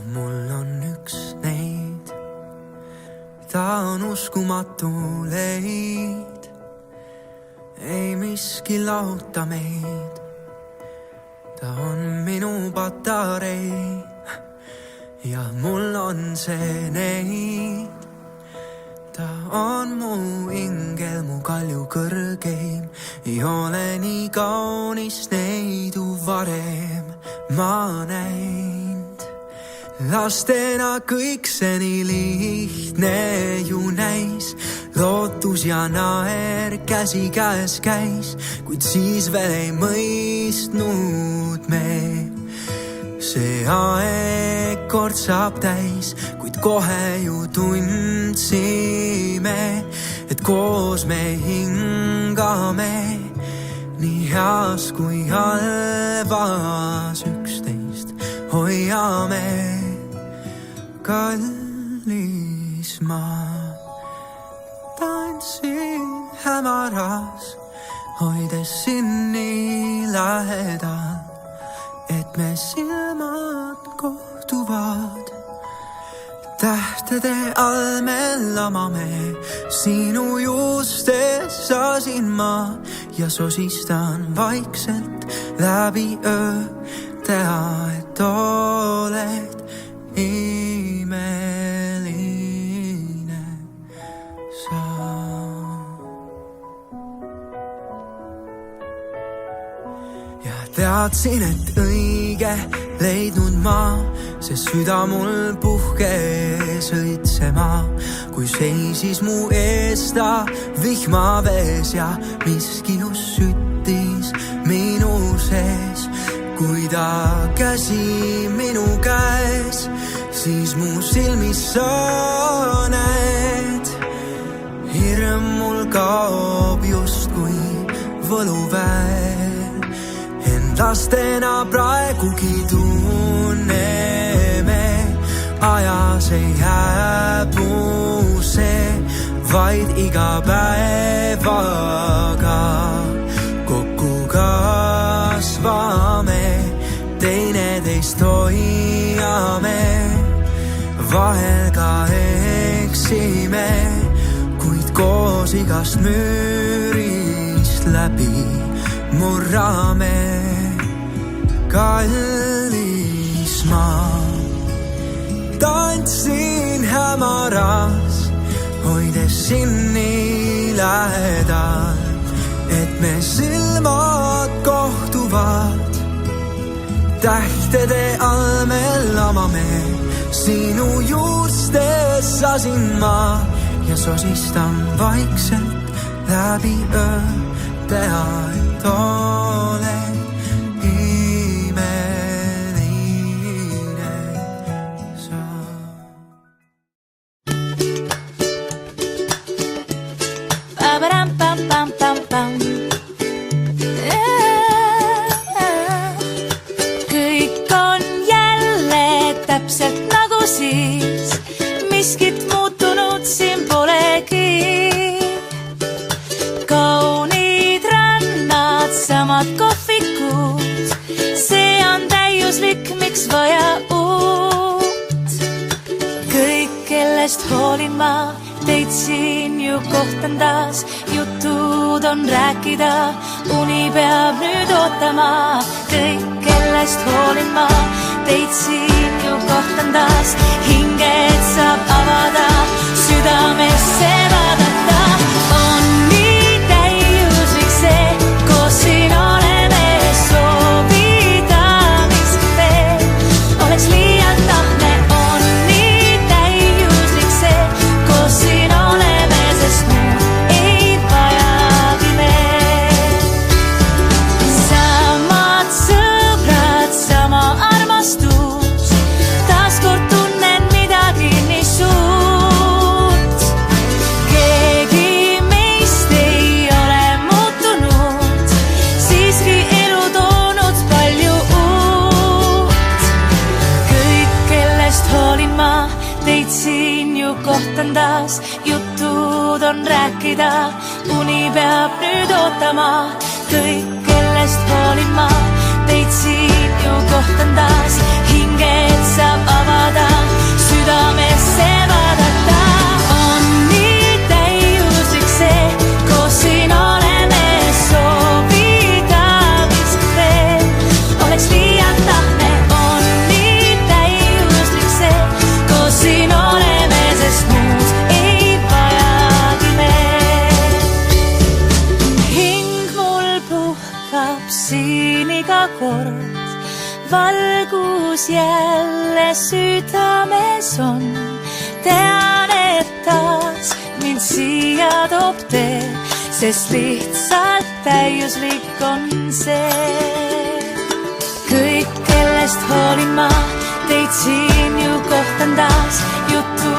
Mul on üks neid, ta on uskumatu leid, ei miski lahuta meid, ta on minu patarei ja mul on see neid. Ta on mu ingel, mu kalju kõrgeim, ei ole nii kaunis neidu varem ma näinud. Lastena kõik see nii lihtne ju näis, lootus ja naer käsi käes käis, kuid siis veel ei mõistnud me. See aeg kord saab täis, kuid kohe ju tundsime, et koos me hingame nii heas kui halvas üksteist hoiame. Kallis ma tantsin hämaras, hoides sind nii lähedal, et me silmad kohtuvad. Tähtede all me lamame, sinu juustes asin ma ja sosistan vaikselt läbi öö, teha, et oled imeline sa. Ja teadsin, et õige leidnud ma, see süda mul puhkes õitsema, kui seisis mu ees ta vihmavees ja miski just süttis minu sees. Kui ta käsi minu käes, siis mu silmis sa näed, hirm mul kaob justkui võluväel. Lastena praegugi tunneme, ajas ei hääbu see, vaid iga päevaga kokku kasvame, teineteist hoiame, vahel ka eksime, kuid koos igast müürist läbi murrame. Kallis ma tantsin hämaras, hoides sind nii lähedal, et me silmad kohtuvad. Tähtede all me lamame, sinu juustes asin ma ja sosistan vaikselt läbi öö, teha, et oled kõik on jälle täpselt nagu siis, miskit muutunud siin polegi. Kaunid rannad, samad kohvikud, see on täiuslik, miks vaja uut. Kõik, kellest hoolin ma, teid siin ju kohtan taas, jutud on rääkida, uni peab nüüd ootama. Kõik, kellest hoolin ma, teid siin ju kohtan taas, hinged saab avada, südamesse vaadata. On nii täiuslik see, koos siin oleme, soovida miskit veel, oleks liialt tahne. On nii täiuslik see, koos siin oleme, sest muud ei vajagi veel. Samad sõbrad, sama armastus, taaskord tunnen midagi nii suurt. Keegi meist ei ole muutunud, siiski elu toonud palju uut. Kõik, kellest hoolin ma, teid siin ju kohtan taas, jutud on rääkida, uni peab nüüd ootama. Kõik, kellest hoolin ma, teid siin ju kohtan taas, hinged saab avada. valgus jälle südames on. Tean, et taas mind siia toob tee, sest lihtsalt täiuslik on see. Kõik, kellest hoolin ma, teid siin ju kohtan taas. Juttu